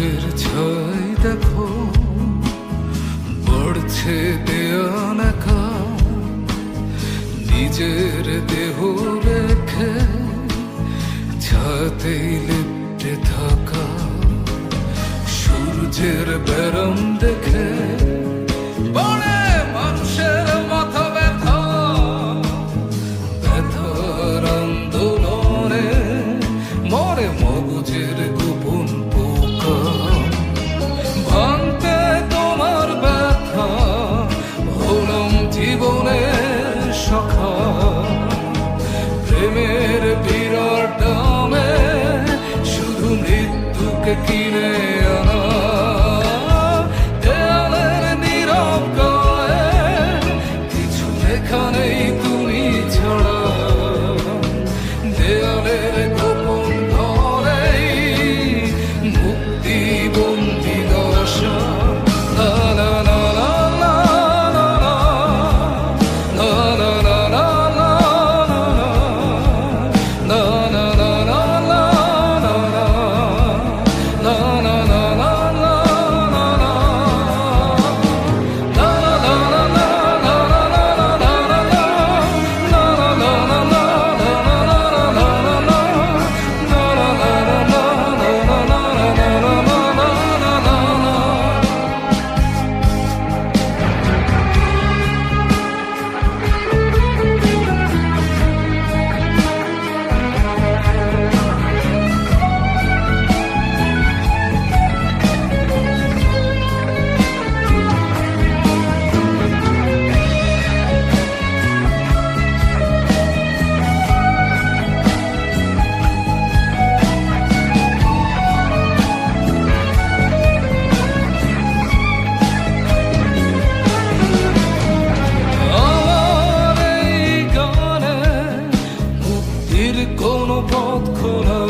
চুলের ছাই দেখো পড়ছে দেয়ানাকা, নিজের দেহ রেখে ছাতেই লিপ্টে থাকা, সূর্যের ব্যারাম দেখে বলে মানুষের মাথা ব্যথা, ব্যথার আন্দোলনে মরে মগজের গোপন পোকা। ভাঙতে তোমার ব্যথা হলাম জীবনের সখা, প্রেমের বিরাট দামে শুধু মৃত্যুকে কিনে আনা, দেয়ালের নীরব গায়ে কিছু লেখা নেই তুমি ছাড়া, দেয়ালের গোপন ঘরেই মুক্তি বন্দি দশা। লা লা লা লা লা লা লা লা লা লা লা লা লা লা লা লা কোনো পথ খোলা